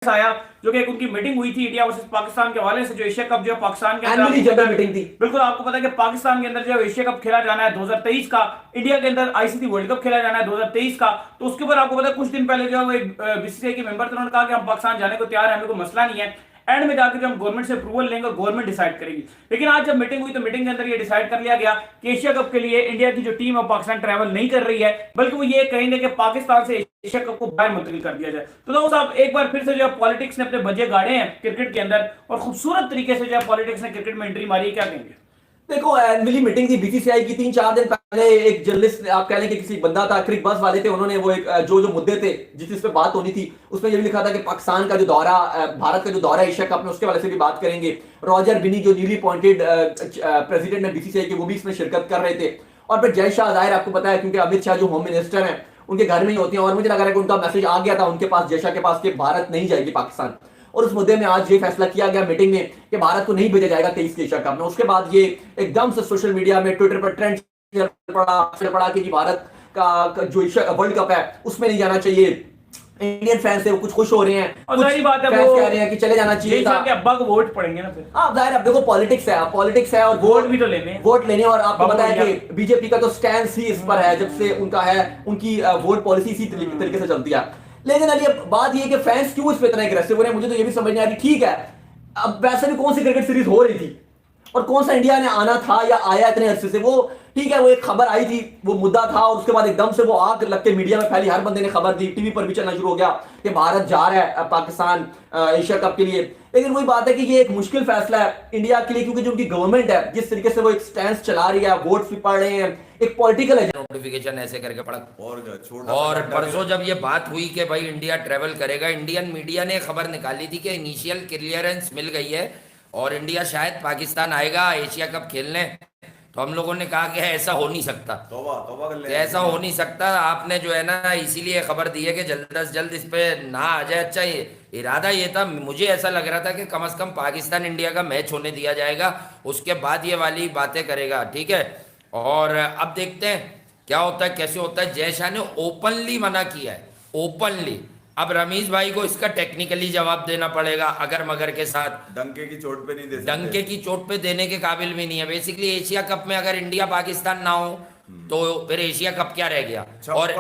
आया जो कि एक उनकी मीटिंग हुई थी इंडिया वर्सेस पाकिस्तान के हवाले से, जो एशिया कप जो है पाकिस्तान के अंदर मीटिंग थी। बिल्कुल आपको पता है कि पाकिस्तान के अंदर जो एशिया कप खेला जाना है 2023 का, इंडिया के अंदर आईसीसी वर्ल्ड कप खेला जाना है 2023 का। तो उसके ऊपर आपको पता है कुछ दिन पहले जो है वो एक बीसीसीआई के मेंबर थे, उन्होंने कहा कि हम पाकिस्तान जाने को तैयार है, हमें कोई मसला नहीं है, एंड में जाकर हम गवर्नमेंट से अप्रूवल लेंगे और गवर्नमेंट डिसाइड करेगी। लेकिन आज जब मीटिंग हुई तो मीटिंग के अंदर ये डिसाइड कर लिया गया कि एशिया कप के लिए इंडिया की जो टीम है पाकिस्तान ट्रैवल नहीं कर रही है, बल्कि वो ये कहेंगे कि पाकिस्तान से एशिया कप को बाहर मुंतकिल कर दिया जाए। तो दोस्तों साहब एक बार फिर से जो है पॉलिटिक्स ने अपने बजे गाड़े हैं क्रिकेट के अंदर, और खूबसूरत तरीके से जो है पॉलिटिक्स ने क्रिकेट में एंट्री मारी है, क्या कहेंगे? देखो एनुअली मीटिंग थी बीसीसीआई की, 3-4 दिन पहले एक जर्नलिस्ट, आप कह लें कि किसी बंदा था, क्रिक बस वाले थे, उन्होंने वो एक जो मुद्दे थे जिस पे बात होनी थी उसमें ये भी लिखा था कि पाकिस्तान का जो दौरा, भारत का जो दौरा एशिया कप में, उसके वाले से भी बात करेंगे। रॉजर बिनी जो न्यूली अपॉइंटेड प्रेसिडेंट है बीसीसीआई के, वो भी इसमें शिरकत कर रहे थे। और फिर जय शाह, जाहिर आपको पता है क्योंकि अमित शाह जो होम मिनिस्टर है उनके घर में ही होते हैं, और मुझे लग रहा है कि उनका मैसेज आ गया था उनके पास, जय शाह के पास, कि भारत नहीं जाएगी पाकिस्तान। और उस मुद्दे में आज ये फैसला किया गया मीटिंग में कि भारत को नहीं भेजा जाएगा 23 के एशिया कप में। उसके बाद ये एकदम से सोशल मीडिया में, ट्विटर पर ट्रेंड पड़ा कि भारत का जो वर्ल्ड कप है उसमें नहीं जाना चाहिए। इंडियन फैंस है वो कुछ खुश हो रहे हैं, और सारी बात है वो कह रहे हैं कि चले जाना चाहिए था। अब्बा को वोट पड़ेंगे ना फिर। हाँ जाहिर, अब देखो पॉलिटिक्स है और वोट भी तो लेने, वोट लेने। और आपको पता है कि बीजेपी का तो स्टैंड ही इस पर है, जब से उनका है, उनकी वोट पॉलिसी इसी तरीके से चलती है। लेकिन अली बात ये कि फैंस क्यों इस पे इतना एग्रेसिव हो रहे हैं, मुझे तो ये भी समझ नहीं आ रही। ठीक है, अब वैसे भी कौन सी क्रिकेट सीरीज हो रही थी और कौन सा इंडिया ने आना था या आया इतने अरसे से, वो ठीक है, वो एक खबर आई थी, वो मुद्दा था, और उसके बाद एकदम से वो आग लग के मीडिया में फैली, हर बंदे ने खबर दी, टीवी पर भी चलना शुरू हो गया कि भारत जा रहा है पाकिस्तान एशिया कप के लिए। लेकिन वही बात है कि ये एक मुश्किल फैसला है इंडिया के लिए, क्योंकि जो उनकी गवर्नमेंट है, जिस तरीके से वो एक स्टैंड चला रही है, वोट्स भी पड़ रहे हैं, एक पॉलिटिकल है, नोटिफिकेशन ऐसे करके पड़ा। और परसों जब ये बात हुई कि भाई इंडिया ट्रेवल करेगा, इंडियन मीडिया ने खबर निकाली थी कि इनिशियल क्लियरेंस मिल गई है और इंडिया शायद पाकिस्तान आएगा एशिया कप खेलने। तो हम लोगों ने कहा कि ऐसा हो नहीं सकता, तौबा कर ले, ऐसा हो नहीं सकता। आपने जो है ना इसीलिए खबर दी है कि जल्द से जल्द इस पे ना आ जाए। अच्छा, ये इरादा ये था, मुझे ऐसा लग रहा था कि कम से कम पाकिस्तान इंडिया का मैच होने दिया जाएगा, उसके बाद ये वाली बातें करेगा, ठीक है। और अब देखते हैं क्या होता है, कैसे होता है। जय शाह ने ओपनली मना किया है, ओपनली। अब रमीज भाई को इसका टेक्निकली जवाब देना पड़ेगा, अगर मगर के साथ डंके की चोट पे नहीं दे सकते, डंके की चोट पे देने के काबिल भी नहीं है। बेसिकली एशिया कप में अगर इंडिया पाकिस्तान ना हो तो फिर एशिया कप क्या रह गया। और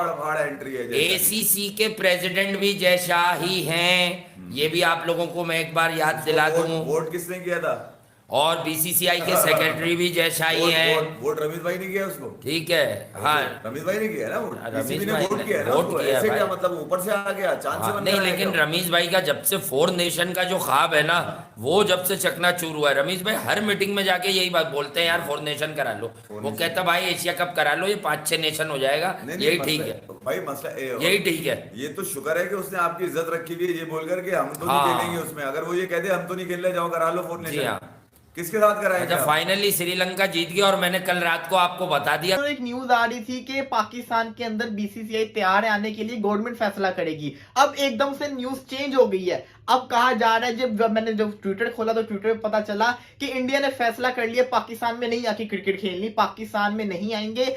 एंट्री है, एसीसी के प्रेसिडेंट भी जय शाह ही हैं, ये भी आप लोगों को मैं एक बार याद दिला दूं। वोट किसने किया था? और बीसीसीआई के सेक्रेटरी भी जय शाह ही हैं। वोट रमीज भाई ने किया उसको, ठीक है। हाँ, रमीज भाई ने किया ना, रमीज ने भाई वोट किया ना, वोट किया ऐसे भाई। क्या मतलब ऊपर से आ गया, चांद से बन नहीं, लेकिन रमीज भाई का जब से 4 नेशन का जो ख्वाब है ना, वो जब से चकनाचूर हुआ है। रमीज भाई हर मीटिंग में जाके यही बात बोलते हैं, यार 4 नेशन करा लो। वो कहता भाई एशिया कप करा लो, ये 5-6 नेशन हो जाएगा, यही ठीक है भाई, मसला यही ठीक है। ये तो शुक्र है कि उसने आपकी इज्जत रखी हुई है, ये बोलकर के हम तो नहीं खेलेंगे उसमें। अगर वो ये कहते हम तो नहीं खेल रहे, जाओ करा लो 4 नेशन, किसके साथ कराएंगे? अच्छा, फाइनली श्रीलंका जीत गया, और मैंने कल रात को आपको बता दिया। तो एक न्यूज आ रही थी कि पाकिस्तान के अंदर बीसीसीआई तैयार है आने के लिए, गवर्नमेंट फैसला करेगी। अब एकदम से न्यूज चेंज हो गई है। अब कहा जा रहा है, जब मैंने ट्विटर खोला तो ट्विटर पे पता चला कि इंडिया ने फैसला कर लिया पाकिस्तान में नहीं आके क्रिकेट खेलनी, पाकिस्तान में नहीं आएंगे,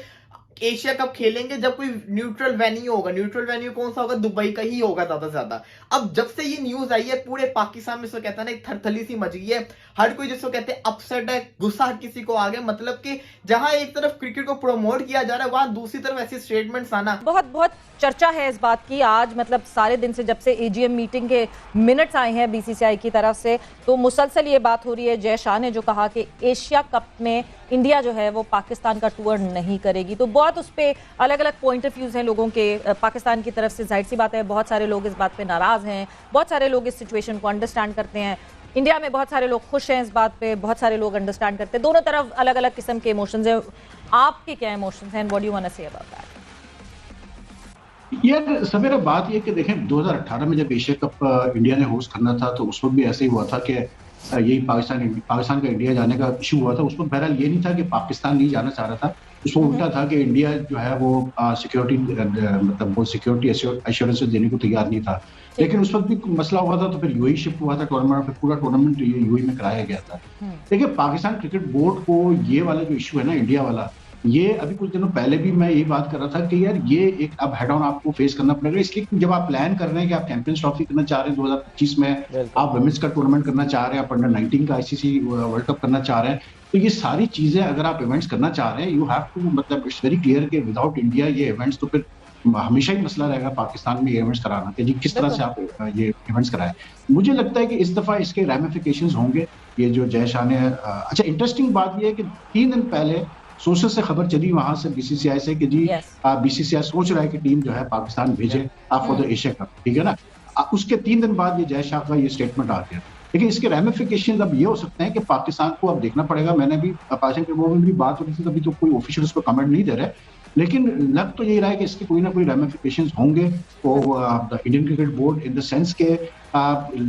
एशिया कप खेलेंगे जब कोई न्यूट्रल वेन्यू होगा। न्यूट्रल वेन्यू कौन सा होगा? दुबई का ही होगा ज्यादा से ज्यादा। अब जब से ये न्यूज आई है, पूरे पाकिस्तान में इसको कहता है ना, एक थरथली सी मच गई है। हर कोई जिसको कहते हैं अपसेट है, गुस्सा हर किसी को आ गया। मतलब कि जहां एक तरफ क्रिकेट को प्रमोट किया जा रहा है, वहां दूसरी तरफ ऐसी स्टेटमेंट्स आना। बहुत बहुत चर्चा है इस बात की आज, मतलब सारे दिन से, जब से एजीएम मीटिंग के मिनट्स आए हैं बीसीसीआई की तरफ से, तो मुसलसल ये बात हो रही है। जय शाह ने जो कहा कि एशिया कप में इंडिया जो है वो पाकिस्तान का टूर नहीं करेगी, तो बहुत उस पर अलग अलग पॉइंट ऑफ व्यूज हैं लोगों के पाकिस्तान की तरफ से। जाहिर सी बात है, बहुत सारे लोग इस बात पे नाराज हैं, बहुत सारे लोग इस सिचुएशन को अंडरस्टैंड करते हैं। इंडिया में बहुत सारे लोग खुश हैं इस बात पे, बहुत सारे लोग अंडरस्टैंड करते हैं। दोनों तरफ अलग अलग किस्म के इमोशंस हैं। आपके क्या इमोशंस हैं? What do you want to say about that? यार सवेरा बात ये कि देखें, 2018 में जब एशिया कप इंडिया ने होस्ट करना था तो उस वक्त भी ऐसे ही हुआ था कि यही पाकिस्तान का इंडिया जाने का इशू हुआ था। उस वक्त बहरहाल ये नहीं था कि पाकिस्तान नहीं जाना चाह रहा था, उसको उल्टा था कि इंडिया जो है वो सिक्योरिटी मतलब वो सिक्योरिटी एश्योरेंस देने को तैयार नहीं था। लेकिन उस वक्त भी मसला हुआ था, तो फिर यूएई शिफ्ट हुआ था टूर्नामेंट, फिर पूरा टूर्नामेंट यूएई में कराया गया था। देखिए, पाकिस्तान क्रिकेट बोर्ड को ये वाला जो इशू है ना इंडिया वाला, ये अभी कुछ दिनों पहले भी मैं यही बात कर रहा था कि यार ये एक अब हेड ऑन आपको फेस करना पड़ेगा, इसलिए कि जब आप प्लान कर रहे हैं कि आप चैंपियंस ट्रॉफी करना चाह रहे हैं 2025 में, आप वुमेन्स का टूर्नामेंट करना चाह रहे हैं, आप अंडर 19 का आईसीसी वर्ल्ड कप करना चाह रहे हैं, तो ये सारी चीजें अगर आप इवेंट्स करना चाह रहे हैं, यू हैव टू, मतलब इट्स वेरी क्लियर कि विदाउट इंडिया ये इवेंट्स तो फिर हमेशा ही मसला रहेगा पाकिस्तान में ये इवेंट्स कराना कि जी किस तरह से आप ये इवेंट्स कराएं। मुझे लगता है कि इस दफा इसके रैमिफिकेशंस होंगे। ये जो जय शाह ने अच्छा इंटरेस्टिंग बात ये है कि 3 दिन पहले सोशल से खबर चली वहां से बीसीसीआई से कि जी बीसीसीआई सोच रहा है कि टीम जो है पाकिस्तान भेजे फॉर द एशिया कप, ठीक है ना। उसके 3 दिन बाद ये जय शाह का ये स्टेटमेंट आ गया, लेकिन इसके रैमिफिकेशंस अब ये हो सकते हैं कि पाकिस्तान को अब देखना पड़ेगा। मैंने भी पाकिस्तान के वो में भी बात हो रही थी, अभी तो कोई ऑफिशियल उस पर कमेंट नहीं दे रहे, लेकिन लग तो यही रहा है कि इसके कोई ना कोई रैमिफिकेशंस होंगे। तो the Indian cricket board in the sense के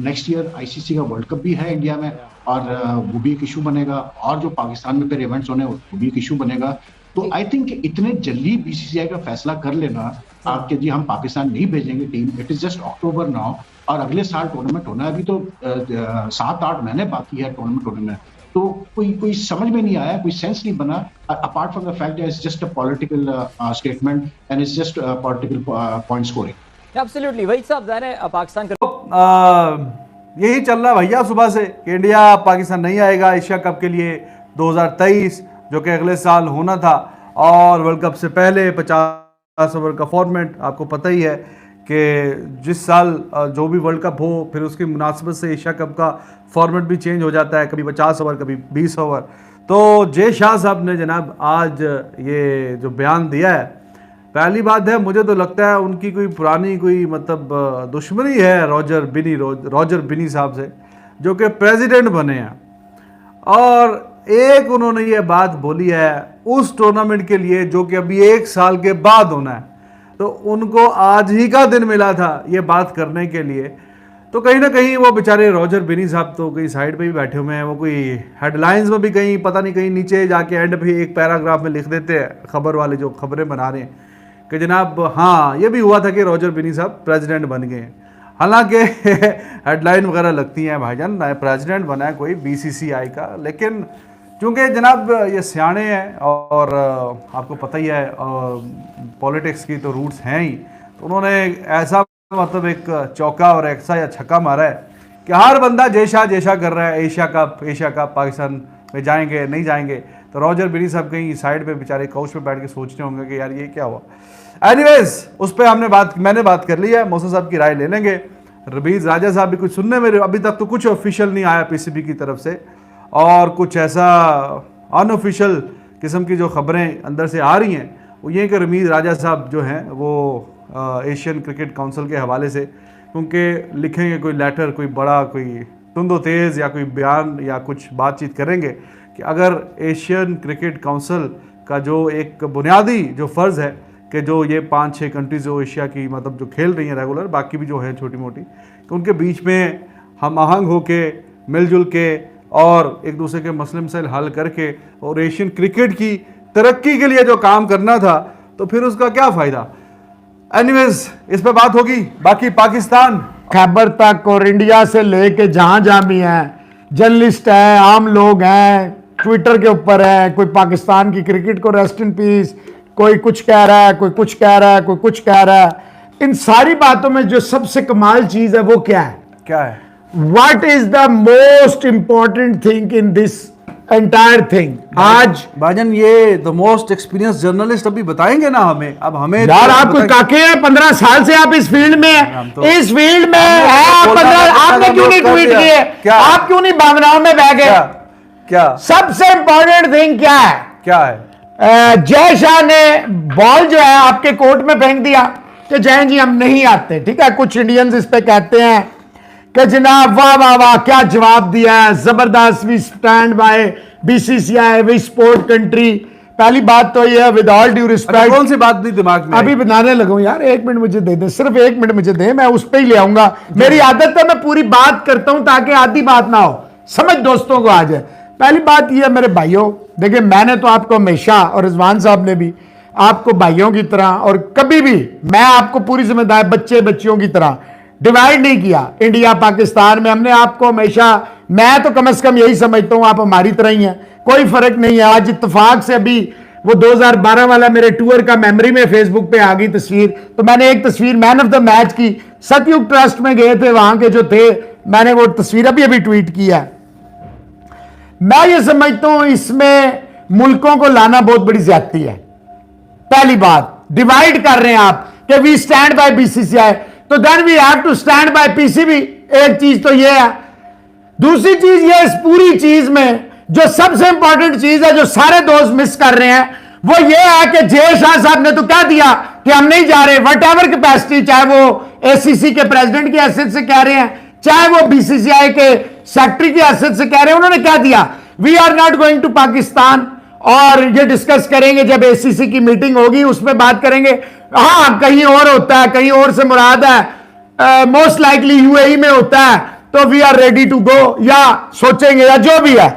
नेक्स्ट ईयर आईसीसी का वर्ल्ड कप भी है इंडिया में, और वो भी एक इशू बनेगा, और जो पाकिस्तान में फिर इवेंट्स होने वो भी एक इशू बनेगा। तो आई थिंक इतने जल्दी बीसीसीआई का फैसला कर लेना कि जी हम पाकिस्तान नहीं भेजेंगे team, it is just October now, और अगले साल टूर्नामेंट होना है, अभी तो 7-8 महीने बाकी है टूर्नामेंट होने में। तो कोई समझ में नहीं आया, कोई सेंस नहीं बना, apart from the fact that it's just a political statement and it's just political point scoring. Absolutely वही साहब जाने पाकिस्तान का यही चल रहा है भैया सुबह से कि इंडिया पाकिस्तान नहीं आएगा एशिया कप के लिए 2023, जो कि अगले साल होना था, और वर्ल्ड कप से पहले 50 ओवर का फॉर्मेट आपको पता ही है कि जिस साल जो भी वर्ल्ड कप हो फिर उसकी मुनासिबत से एशिया कप का फॉर्मेट भी चेंज हो जाता है, कभी 50 ओवर कभी 20 ओवर। तो जय शाह साहब ने जनाब आज ये जो बयान दिया है, पहली बात है मुझे तो लगता है उनकी कोई पुरानी कोई मतलब दुश्मनी है रॉजर बिनी साहब से, जो कि प्रेसिडेंट बने हैं, और एक उन्होंने ये बात बोली है उस टूर्नामेंट के लिए जो कि अभी 1 साल के बाद होना है, तो उनको आज ही का दिन मिला था ये बात करने के लिए। तो कहीं ना कहीं वो बेचारे रॉजर बिनी साहब तो कहीं साइड पे ही बैठे हुए हैं, वो कोई हेडलाइंस में भी कहीं पता नहीं कहीं नीचे जाके एंड पे एक पैराग्राफ में लिख देते हैं खबर वाले जो खबरें बना रहे हैं कि जनाब हाँ ये भी हुआ था कि रॉजर बिनी साहब प्रेसिडेंट बन गए। हालांकि हेडलाइन वगैरह लगती हैं भाईजान, प्रेसिडेंट बना है कोई बीसीसीआई का, लेकिन चूँकि जनाब ये सियाने हैं और आपको पता ही है पॉलिटिक्स की तो रूट्स हैं ही, तो उन्होंने ऐसा मतलब एक चौका और ऐसा या छक्का मारा है कि हर बंदा जय शाह कर रहा है, एशिया कप पाकिस्तान में जाएंगे नहीं जाएंगे। तो रॉजर बिनी साहब कहीं साइड पे बेचारे काउच पे बैठ के सोच रहे होंगे कि यार ये क्या हुआ। एनीवेज उस पर मैंने बात कर ली है, मौसम साहब की राय ले लेंगे। रमीज राजा साहब भी कुछ सुनने में, अभी तक तो कुछ ऑफिशियल नहीं आया पीसीबी की तरफ से, और कुछ ऐसा अनऑफिशियल किस्म की जो खबरें अंदर से आ रही हैं वो ये कि रमीज राजा साहब जो हैं वो एशियन क्रिकेट काउंसिल के हवाले से क्योंकि लिखेंगे कोई लेटर, कोई बड़ा कोई तुंदो तेज़ या कोई बयान या कुछ बातचीत करेंगे कि अगर एशियन क्रिकेट काउंसिल का जो एक बुनियादी जो फ़र्ज़ है कि जो ये 5-6 कंट्रीज़ जो एशिया की मतलब जो खेल रही हैं रेगुलर, बाकी भी जो है छोटी मोटी, तो उनके बीच में हम आहंग होके मिलजुल के और एक दूसरे के मसले मसाइल हल करके और एशियन क्रिकेट की तरक्की के लिए जो काम करना था, तो फिर उसका क्या फ़ायदा। एनीवेज इस पे बात होगी। बाकी पाकिस्तान खैबर तक और इंडिया से लेके जहां जहां भी हैं, जर्नलिस्ट हैं, आम लोग हैं, ट्विटर के ऊपर है, कोई पाकिस्तान की क्रिकेट को रेस्ट इन पीस, कोई कुछ कह रहा है, कोई कुछ कह रहा है, कोई कुछ कह रहा है। इन सारी बातों में जो सबसे कमाल चीज है वो क्या है? What is the most important thing in this entire thing? आज भाईजान ये द मोस्ट एक्सपीरियंस जर्नलिस्ट अभी बताएंगे ना हमें। अब हमें यार आप कोई काके हैं, 15 साल से आप इस फील्ड में हैं, इस फील्ड में आपने क्यों नहीं ट्वीट किए? आप क्यों नहीं भावनाओं में बह गए? क्या सबसे इंपॉर्टेंट थिंग क्या है? जय शाह ने बॉल जो है आपके कोर्ट में फेंक दिया कि जय जी हम नहीं आते, ठीक है। कुछ इंडियंस इस पे कहते हैं कि जनाब वाह वाह वाह क्या जवाब दिया है, जबरदस्त, we stand by BCCI, we support country. पहली बात तो ये है विद ऑल ड्यू रिस्पेक्ट, कौन सी बात नहीं दिमाग में अभी बनाने लगूं यार, 1 मिनट मुझे दे दे, सिर्फ 1 मिनट मुझे दे, मैं उस पे ही ले आऊंगा। मेरी आदत है मैं पूरी बात करता हूं ताकि आधी बात ना हो, समझ दोस्तों को आ जाए। पहली बात ये है मेरे भाइयों, देखिए मैंने तो आपको हमेशा और रिजवान साहब ने भी आपको भाइयों की तरह, और कभी भी मैं आपको पूरी जिम्मेदारी बच्चियों की तरह डिवाइड नहीं किया। इंडिया पाकिस्तान में हमने आपको हमेशा, मैं तो कम से कम यही समझता हूं आप हमारी तरह ही हैं, कोई फर्क नहीं है। आज इत्तेफाक से अभी वो 2012 वाला मेरे टूर का मेमोरी में फेसबुक पे आ गई तस्वीर, तो मैंने एक तस्वीर मैन ऑफ द मैच की, सतयुग ट्रस्ट में गए थे, वहां के जो थे, मैंने वो तस्वीर अभी ट्वीट किया। मैं ये समझता हूं इसमें मुल्कों को लाना बहुत बड़ी ज्यादती है। पहली बात, डिवाइड कर रहे हैं आप कि वी स्टैंड बाय बीसीसीआई, तो then we have to stand by PCB. एक चीज तो ये है। दूसरी चीज ये, इस पूरी चीज में जो सबसे इंपॉर्टेंट चीज है, जो सारे दोस्त मिस कर रहे हैं, वो ये है कि जय शाह साहब ने तो कह दिया कि हम नहीं जा रहे, वट एवर कैपेसिटी, चाहे वो एसीसी के प्रेसिडेंट की हैसियत से कह रहे हैं, चाहे वो बीसीसीआई के सेक्रेटरी की हैसियत से कह रहे हैं, उन्होंने कह दिया we are not going to Pakistan. और ये डिस्कस करेंगे जब एसीसी की मीटिंग होगी, उसमें बात करेंगे। हाँ, कहीं और होता है, कहीं और से मुराद है मोस्ट लाइकली यूएई में होता है, तो we are ready to go, या सोचेंगे, या जो भी है।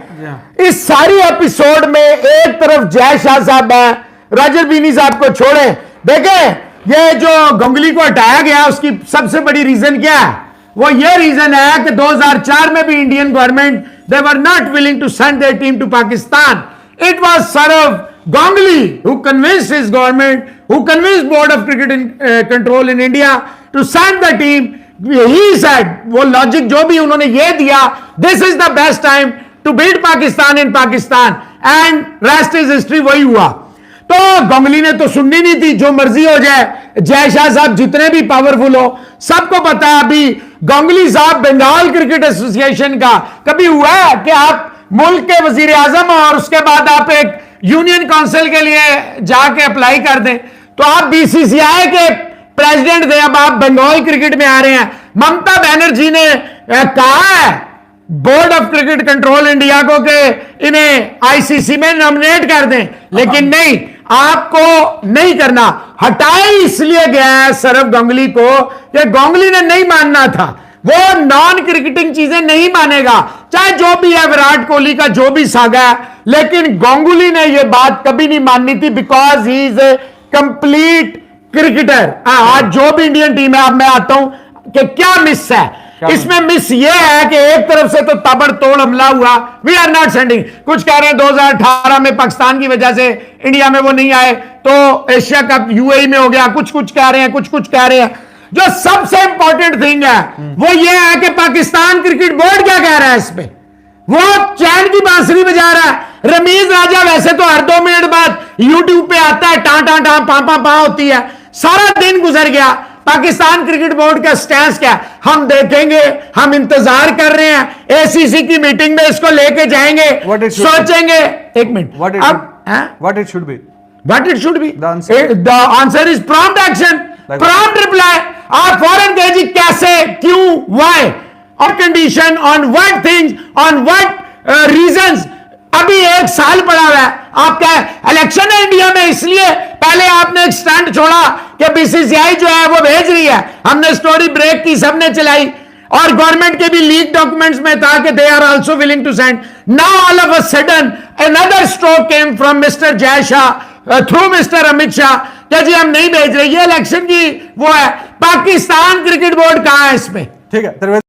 इस सारी एपिसोड में एक तरफ जय शाह साहब है, राजर बीनी साहब को छोड़े, देखें ये जो गंगुली को हटाया गया उसकी सबसे बड़ी रीजन क्या है? वो ये रीजन है कि 2004 में भी Indian government they were not willing to send their team to Pakistan. It was Saurav Ganguly who convinced his government, who convinced Board of Cricket Control in India to send the team. He said, वो logic जो भी उन्होंने ये दिया, this is the best time to beat Pakistan in Pakistan, and rest is history, वही हुआ। तो गंगुली ने तो सुननी नहीं थी, जो मर्जी हो जाए, जय शाह साहब जितने भी पावरफुल हो, सबको पता है अभी गंगुली साहब बंगाल क्रिकेट एसोसिएशन का कभी हुआ है कि आप मुल्क के वजीर आजम और उसके बाद आप एक यूनियन काउंसिल के लिए जाके अप्लाई कर दें, तो आप बीसीसीआई के प्रेसिडेंट थे, अब आप बंगाल क्रिकेट में आ रहे हैं। ममता बनर्जी ने कहा है board of cricket control India को कि इन्हें आईसीसी में नॉमिनेट कर दें, लेकिन नहीं, आपको नहीं करना। हटाया इसलिए गया है सौरव गंगुली को कि गंगुली ने नहीं मानना था, वो नॉन क्रिकेटिंग चीजें नहीं मानेगा, चाहे जो भी है, विराट कोहली का जो भी सागा है, लेकिन गंगुली ने यह बात कभी नहीं माननी थी, because he is a complete cricketer. आज जो भी इंडियन टीम है, अब मैं आता हूं कि क्या मिस है इसमें। मिस यह है कि एक तरफ से तो ताबड़तोड़ हमला हुआ, वी आर नॉट सेंडिंग, कुछ कह रहे हैं 2018 में पाकिस्तान की वजह से इंडिया में वो नहीं आए, तो एशिया कप यूएई में हो गया, कुछ कह रहे हैं, कुछ कह रहे हैं। जो सबसे इंपॉर्टेंट थिंग है वो ये है कि पाकिस्तान क्रिकेट बोर्ड क्या कह रहा है इस पे, वो चैन की बांसुरी बजा रहा है। रमीज राजा वैसे तो हर 2 मिनट बाद यूट्यूब पे आता है, टां पा होती है, सारा दिन गुजर गया। पाकिस्तान क्रिकेट बोर्ड का स्टैंस क्या? हम देखेंगे, हम इंतजार कर रहे हैं, एसीसी की मीटिंग में इसको लेके जाएंगे, सोचेंगे। एक minute, What it should be? What it should be? The answer is prompt action, prompt reply. आप फौरन कहे जी कैसे, क्यों, व्हाई, और condition, on what things, on what reasons. अभी 1 साल पड़ा हुआ है, आप क्या इलेक्शन है इंडिया में, इसलिए पहले आपने एक स्टैंड छोड़ा कि बीसीसीआई जो है वो भेज रही है, हमने स्टोरी ब्रेक की, सबने चलाई, और गवर्नमेंट के भी लीक डॉक्यूमेंट्स में था कि they are also willing to send. Now all of a sudden another stroke came from mister Jay Shah through mister Amit Shah, क्या जी हम नहीं भेज रहे, ये इलेक्शन की वो है। पाकिस्तान क्रिकेट बोर्ड कहां है इसमें? ठीक है।